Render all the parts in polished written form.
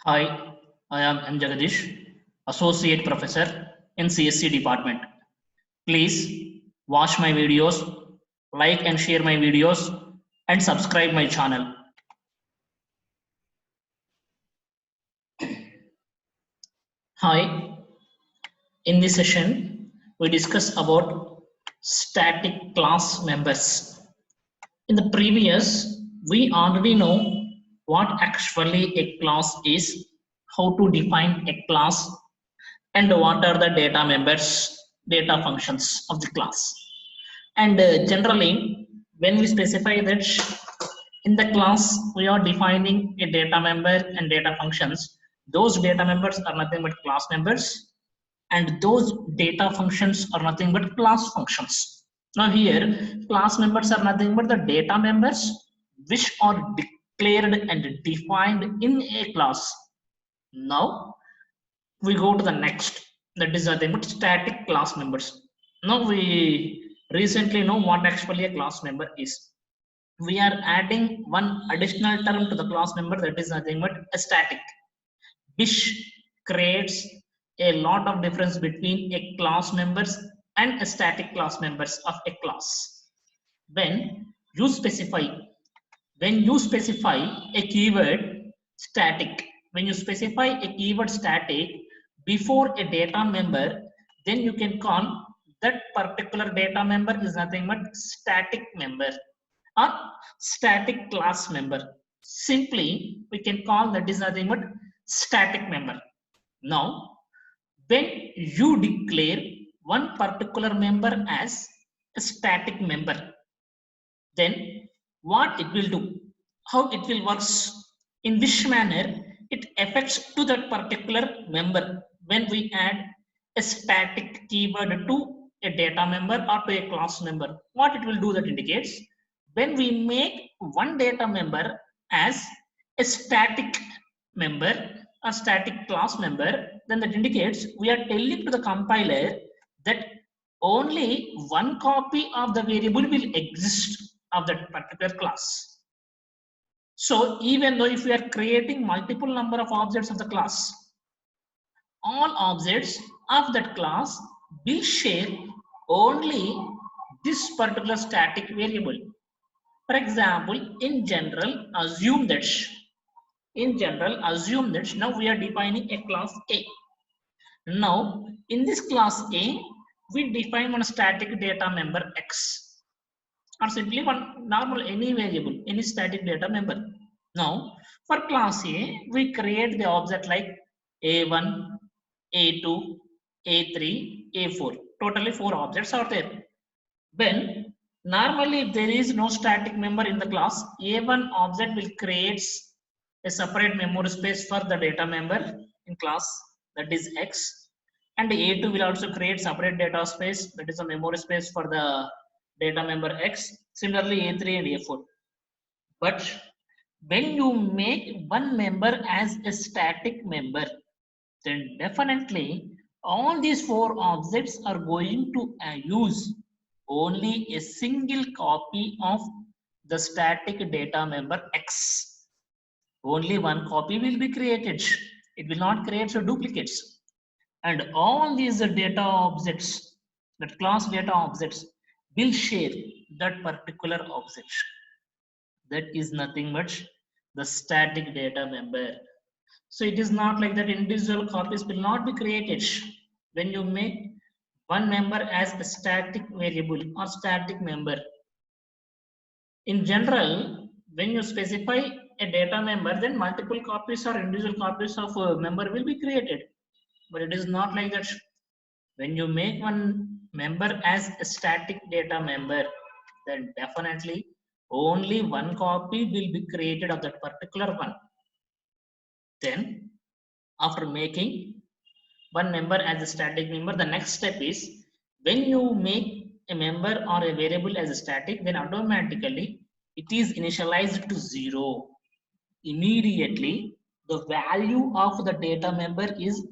Hi, I am M. Jagadish, Associate Professor in CSC Department. Please watch my videos, like and share my videos, and subscribe my channel. Hi, in this session, we discuss about static class members. In the previous, we already know what actually a class is, how to define a class, and what are the data members, data functions of the class. And generally, when we specify that in the class we are defining a data member and data functions, those data members are nothing but class members, and those data functions are nothing but class functions. Now here, class members are nothing but the data members which are declared and defined in a class. Now we go to the next, that is nothing but static class members. Now we recently know what actually a class member is. We are adding one additional term to the class member, that is nothing but a static, which creates a lot of difference between a class members and a static class members of a class. when you specify when you specify a keyword static, when you specify a keyword static before a data member, then you can call that particular data member is nothing but static member or static class member. Simply we can call that is nothing but static member. Now when you declare one particular member as a static member, then what it will do, how it will works, in which manner it affects to that particular member when we add a static keyword to a data member or to a class member. What it will do, that indicates when we make one data member as a static member or static class member, then that indicates we are telling to the compiler that only one copy of the variable will exist of that particular class. So even though if we are creating multiple number of objects of the class, all objects of that class will share only this particular static variable. For example, in general, assume that now we are defining a class A. Now, in this class A, we define one static data member X, or simply one normal any variable, any static data member. Now, for class A, we create the object like A1, A2, A3, A4. Totally 4 objects are there. When normally if there is no static member in the class, A1 object will create a separate memory space for the data member in class, that is X, and A2 will also create separate data space, that is a memory space for the data member X. Similarly A3 and A4. But when you make one member as a static member, then definitely all these 4 objects are going to use only a single copy of the static data member X. Only one copy will be created. It will not create duplicates. And all these data objects, that class data objects, will share that particular object. That is nothing but the static data member. So it is not like that individual copies will not be created. When you make one member as a static variable or static member, in general, when you specify a data member, then multiple copies or individual copies of a member will be created. But it is not like that. When you make one member as a static data member, then definitely only one copy will be created of that particular one. Then after making one member as a static member, the next step is when you make a member or a variable as a static, then automatically it is initialized to 0. Immediately the value of the data member is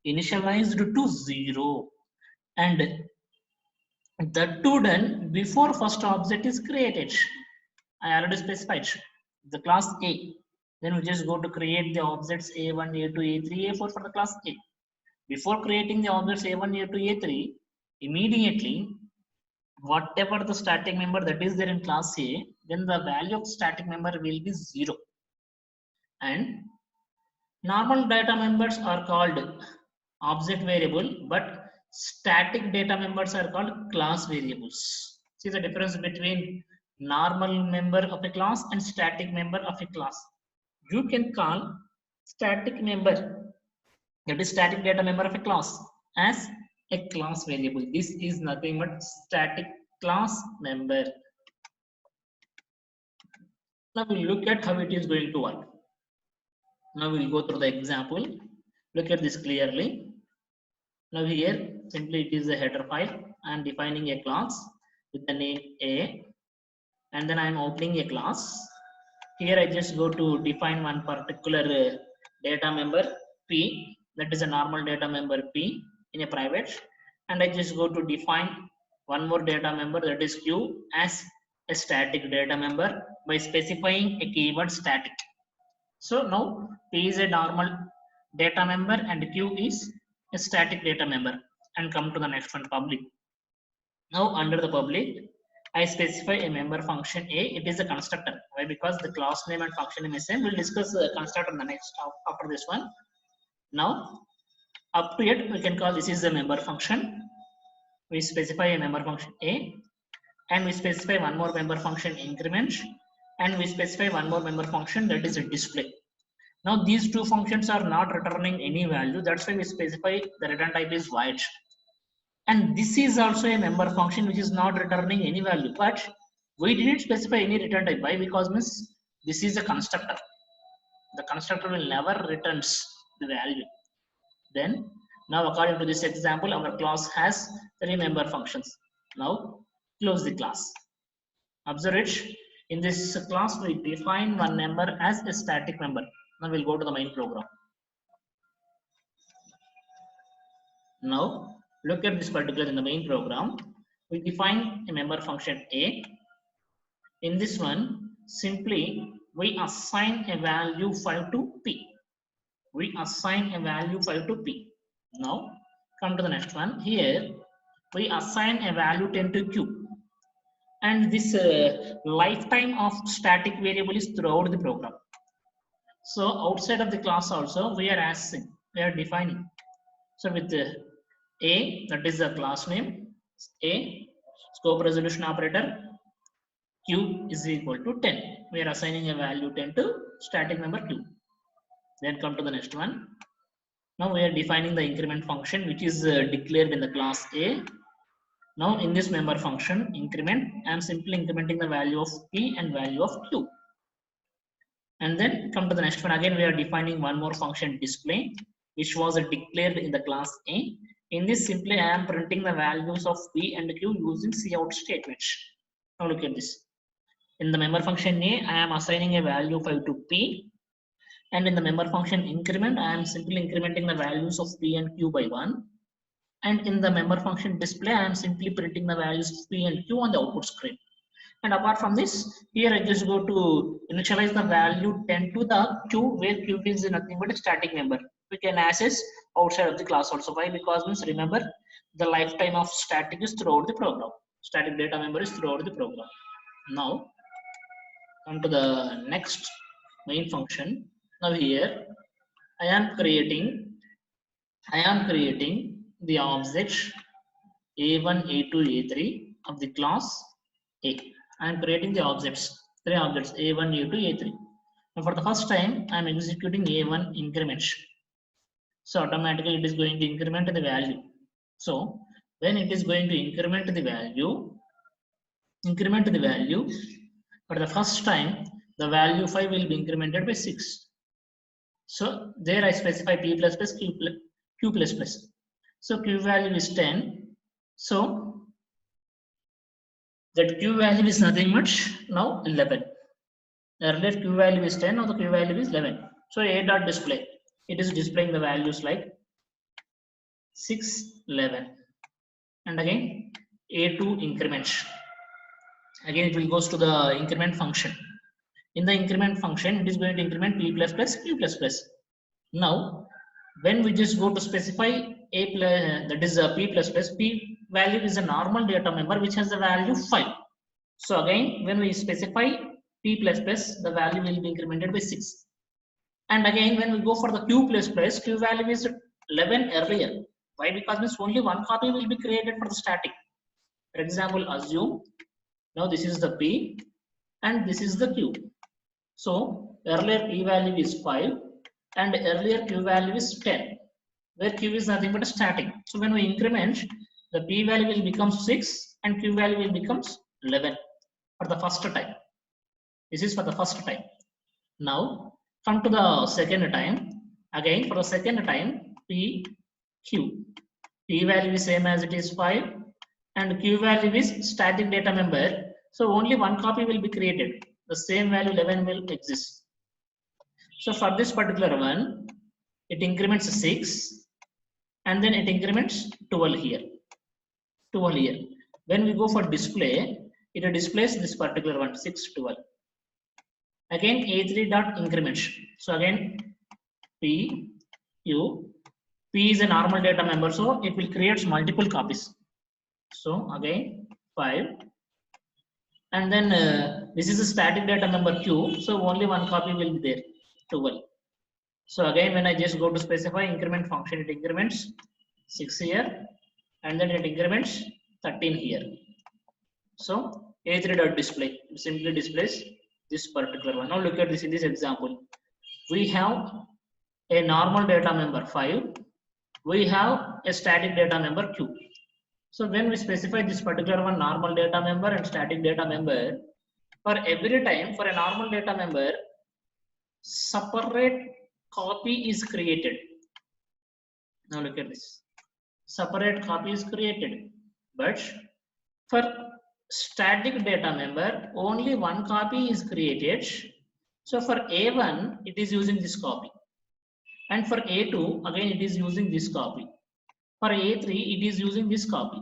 initialized to 0, and that too done before first object is created. I already specified the class A. Then we just go to create the objects A1, A2, A3, A4 for the class A. Before creating the objects A1, A2, A3, immediately whatever the static member that is there in class A, then the value of static member will be 0. And normal data members are called object variable, but static data members are called class variables. See the difference between normal member of a class and static member of a class. You can call static member, that is static data member of a class, as a class variable. This is nothing but static class member. Now we'll look at how it is going to work. Now we'll go through the example. Look at this clearly. Now here simply it is a header file. I am defining a class with the name A, and then I am opening a class. Here I just go to define one particular data member P, that is a normal data member P in a private, and I just go to define one more data member, that is Q, as a static data member by specifying a keyword static. So now P is a normal data member and Q is a static data member. And come to the next one, public. Now under the public, I specify a member function A. It is a constructor. Why? Because the class name and function name is same. We'll discuss the constructor in the next after this one. Now up to it, we can call this is the member function. We specify a member function A, and we specify one more member function increment, and we specify one more member function, that is a display. Now these two functions are not returning any value. That's why we specify the return type is void. And this is also a member function which is not returning any value, but we didn't specify any return type. Why? Because this is a constructor. The constructor will never returns the value. Then now according to this example, our class has 3 member functions. Now close the class. Observe it. In this class, we define one member as a static member. Now we'll go to the main program. Now look at this particular in the main program. We define a member function A. In this one, simply we assign a value 5 to P. We assign a value 5 to P. Now come to the next one. Here we assign a value 10 to Q. And this lifetime of static variable is throughout the program. So outside of the class also we are defining. So with the A, that is the class name, A, scope resolution operator, Q is equal to 10. We are assigning a value 10 to static member Q. Then come to the next one. Now we are defining the increment function which is declared in the class A. Now in this member function increment, I am simply incrementing the value of P and value of Q. And then come to the next one. Again we are defining one more function display, which was declared in the class A. In this simply I am printing the values of P and Q using cout statements. Now look at this. In the member function A, I am assigning a value 5 to P. And in the member function increment, I am simply incrementing the values of P and Q by 1. And in the member function display, I am simply printing the values of P and Q on the output screen. And apart from this, here I just go to initialize the value 10 to the Q, where Q is nothing but a static member. We can access outside of the class also. Why? Because remember, the lifetime of static is throughout the program. Static data member is throughout the program. Now, come to the next main function. Now here, I am creating the objects A1, A2, A3 of the class A. I am creating the objects, 3 objects A1, A2, A3. Now for the first time, I am executing A1 increments. So automatically it is going to increment the value. So when it is going to increment the value, for the first time, the value 5 will be incremented by 6. So there I specify P plus plus Q plus plus. So Q value is 10. So that Q value is nothing much, now 11. Earlier Q value is 10, now the Q value is 11. So A dot display, it is displaying the values like 6, 11. And again A2 increments. Again it will goes to the increment function. In the increment function, it is going to increment p plus plus q plus plus. Now, when we just go to specify a plus, that is a p plus plus, p value is a normal data member which has the value 5. So again, when we specify p plus plus, the value will be incremented by 6. And again, when we go for the q plus plus, q value is 11 earlier. Why? Because means only one copy will be created for the static. For example, assume now this is the p and this is the q. So earlier p value is 5 and earlier q value is 10, where q is nothing but a static. So when we increment, the p value will become 6 and q value will becomes 11 for the first time. This is for the first time. Now come to the second time. Again for the second time, p q. P value is same as it is 5 and q value is static data member. So only one copy will be created. The same value 11 will exist. So for this particular one, it increments 6 and then it increments 12 here. 12 here. When we go for display, it displays this particular one, 6, 12. Again A3 dot increments. So again P, Q, P is a normal data member, so it will create multiple copies. So again 5. And then this is a static data member Q, so only one copy will be there, 12. So again, when I just go to specify increment function, it increments 6 here, and then it increments 13 here. So A3 dot display, it simply displays this particular one. Now look at this in this example. We have a normal data member 5. We have a static data member Q. So when we specify this particular one, normal data member and static data member, for every time for a normal data member, separate copy is created. Now look at this. Separate copy is created. But for static data member, only one copy is created. So for A1, it is using this copy. And for A2, again, it is using this copy. For A3, it is using this copy.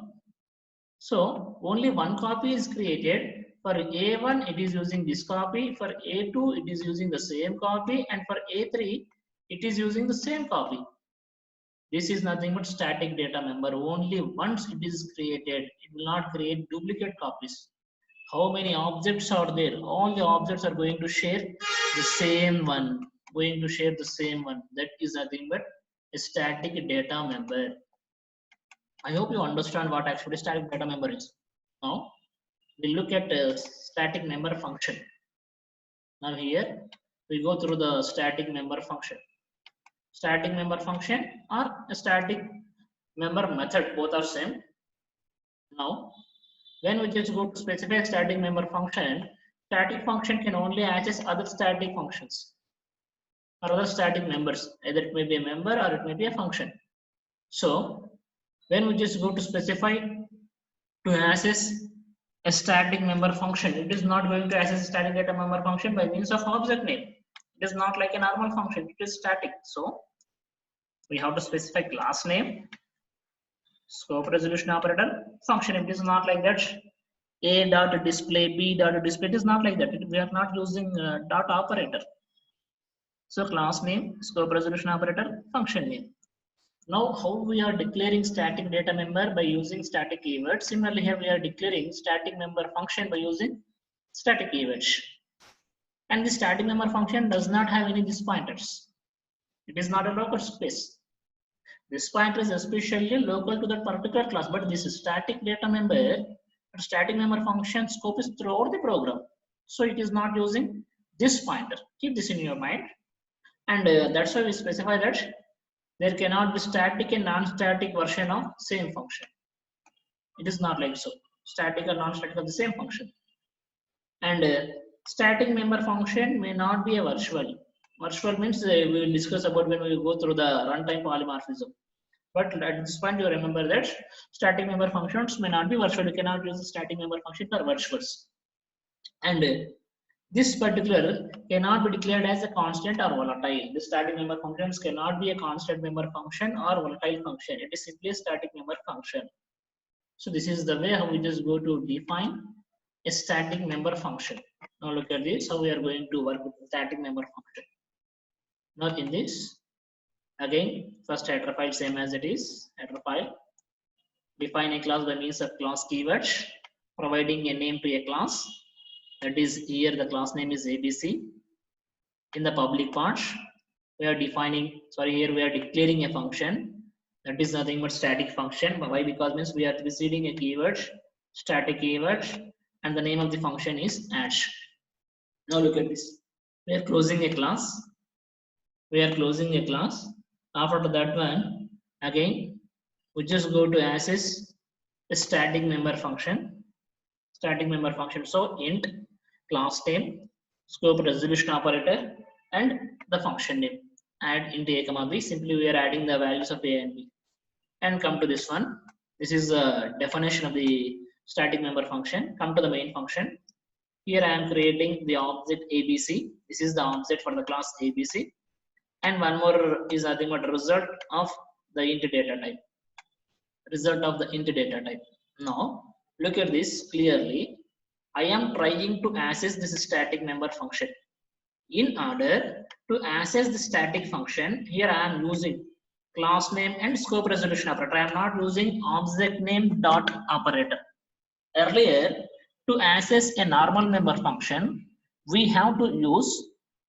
So only one copy is created. For A1, it is using this copy. For A2, it is using the same copy. And for A3, it is using the same copy. This is nothing but static data member. Only once it is created, it will not create duplicate copies. How many objects are there? All the objects are going to share the same one. Going to share the same one. That is nothing but a static data member. I hope you understand what actually static data member is. Now we look at static member function. Now here we go through the static member function. Static member function or a static member method, both are same. Now when we just go to specify static member function, static function can only access other static functions or other static members. Either it may be a member or it may be a function. So when we just go to specify to access a static member function, it is not going to access a static data member function by means of object name. It is not like a normal function, it is static. So we have to specify class name, scope resolution operator, function. It is not like that. A dot display, B dot display, it is not like that. We are not using dot operator. So class name, scope resolution operator, function name. Now how we are declaring static data member by using static keywords. Similarly here we are declaring static member function by using static keywords. And the static member function does not have any these pointers. It is not a local space. This pointer is especially local to that particular class, but this static data member, static member function scope is throughout the program. So it is not using this pointer. Keep this in your mind. And that's why we specify that there cannot be static and non-static version of same function. It is not like so. Static or non-static of the same function. And static member function may not be a virtual. Virtual means we will discuss about when we go through the runtime polymorphism. But at this point, you remember that static member functions may not be virtual. You cannot use the static member function for virtuals. And this particular cannot be declared as a constant or volatile. The static member functions cannot be a constant member function or volatile function. It is simply a static member function. So this is the way how we just go to define a static member function. Now look at this, how we are going to work with static member function. Now in this, again, first header file same as it is, header file. Define a class by means of class keywords, providing a name to a class. That is here the class name is ABC. In the public part, we are defining, here we are declaring a function. That is nothing but static function. Why? Because means we are preceding a keyword, static keyword, and the name of the function is add. Now look at this. We are closing a class. After that one, again, we just go to access a static member function. So int, class name, scope resolution operator, and the function name. Add int a comma b. Simply we are adding the values of a and b. And come to this one. This is the definition of the static member function. Come to the main function. Here I am creating the object ABC. This is the object for the class ABC. And one more is nothing but result of the int data type. Now look at this clearly. I am trying to access this static member function. In order to access the static function, here I am using class name and scope resolution operator. I am not using object name dot operator. Earlier, to access a normal member function, we have to use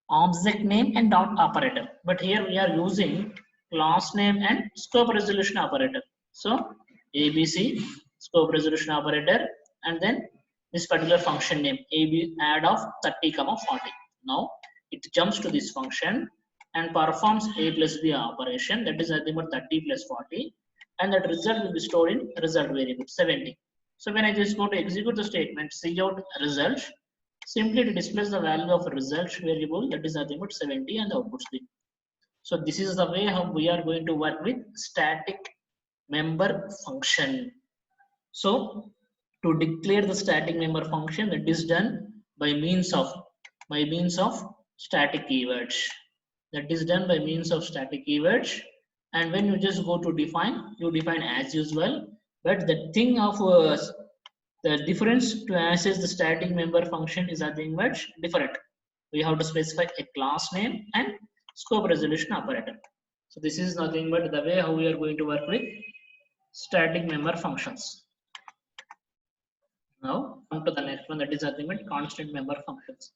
object name and dot operator. But here we are using class name and scope resolution operator. So ABC scope resolution operator, and then this particular function name AB add of 30, 40. Now it jumps to this function and performs a plus b operation, that is nothing but 30 plus 40, and that result will be stored in result variable 70. So when I just go to execute the statement, cout result, simply it displays the value of result variable, that is nothing but 70, and the output string. So this is the way how we are going to work with static member function. So to declare the static member function, that is done by means of static keywords. And when you just go to define, you define as usual. But the thing of the difference to access the static member function is nothing much different. We have to specify a class name and scope resolution operator. So this is nothing but the way how we are going to work with static member functions. Now come to the next one, that is nothing but constant member functions.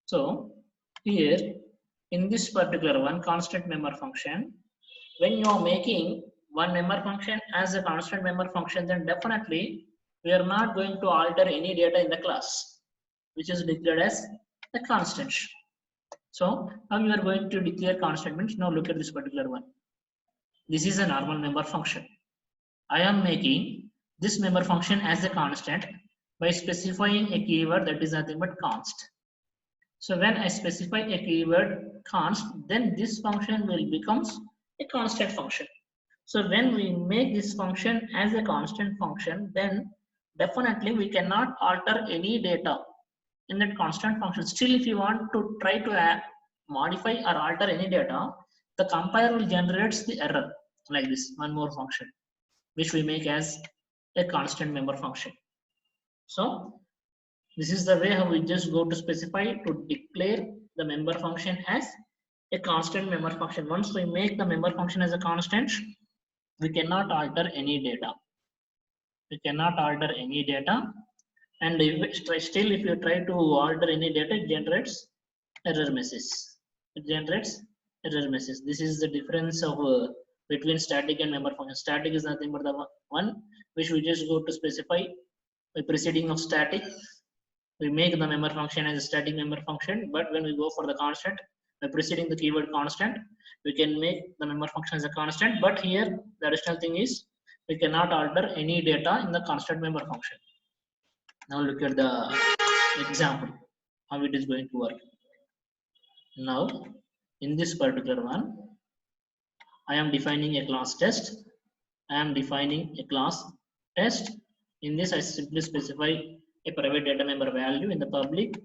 So here in this particular one, constant member function, when you are making one member function as a constant member function, then definitely we are not going to alter any data in the class, which is declared as a constant. So how you are going to declare constant means, now look at this particular one. This is a normal member function. I am making this member function as a constant by specifying a keyword that is nothing but const. So when I specify a keyword const, then this function will becomes a constant function. So when we make this function as a constant function, then definitely we cannot alter any data in that constant function. Still, if you want to try to modify or alter any data, the compiler will generate the error like this, one more function, which we make as a constant member function. So this is the way how we just go to specify to declare the member function as a constant member function. Once we make the member function as a constant, we cannot alter any data. And still, if you try to alter any data, it generates error message. This is the difference of between static and member function. Static is nothing but the one which we just go to specify by preceding of static. We make the member function as a static member function, but when we go for the constant, by preceding the keyword constant, we can make the member function as a constant. But here the additional thing is we cannot alter any data in the constant member function. Now look at the example, how it is going to work. Now in this particular one, I am defining a class test. In this, I simply specify a private data member value in the public.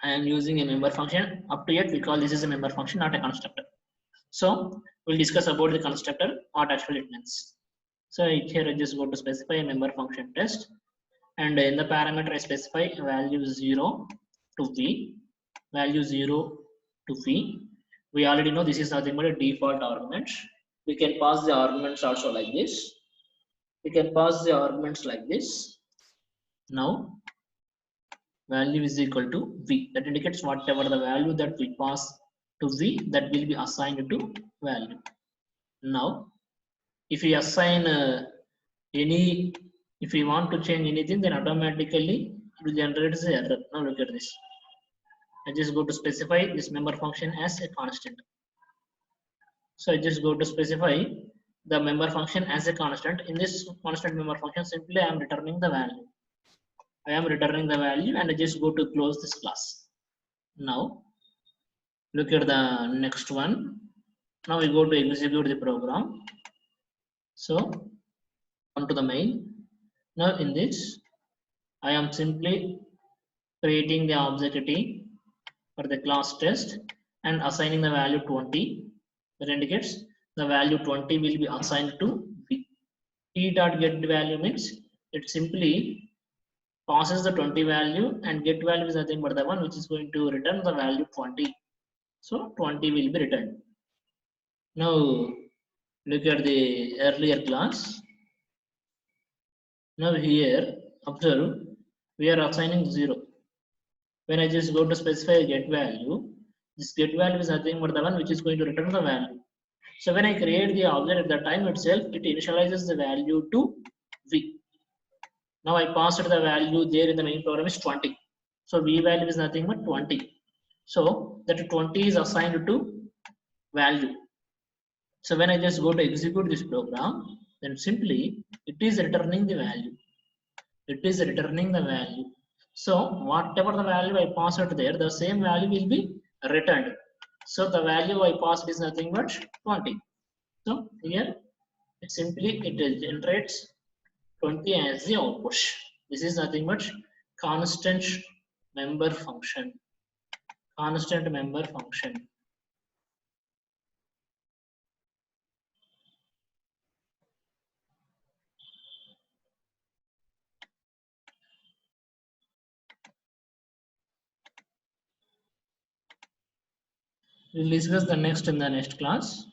I am using a member function. Up to yet we call this is a member function, not a constructor. So we'll discuss about the constructor, what actually it means. So here I just go to specify a member function test, and in the parameter I specify value 0 to v, value 0 to v. We already know this is nothing but a default argument. We can pass the arguments also like this. We can pass the arguments like this. Now value is equal to v, that indicates whatever the value that we pass to v, that will be assigned to value. Now if we assign if we want to change anything, then automatically it will generate the error. Now look at this. I just go to specify this member function as a constant. So I just go to specify the member function as a constant. In this constant member function, simply I am returning the value. I am returning the value, and I just go to close this class. Now look at the next one. Now we go to execute the program. So come to the main. Now in this I am simply creating the object for the class test and assigning the value 20. That indicates the value 20 will be assigned to v. T dot get value means it simply passes the 20 value, and get value is nothing but the one which is going to return the value 20. So 20 will be returned. Now look at the earlier class. Now here observe, we are assigning 0. When I just go to specify get value, this get value is nothing but the one which is going to return the value. So when I create the object at the time itself, it initializes the value to v. Now I passed the value there in the main program is 20. So v value is nothing but 20. So that 20 is assigned to value. So when I just go to execute this program, then simply it is returning the value. It is returning the value. So whatever the value I pass it there, the same value will be returned. So the value I passed is nothing but 20. So here it simply generates 20 as the output. This is nothing but constant member function. Constant member function. We'll discuss the next in the next class,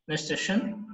next session.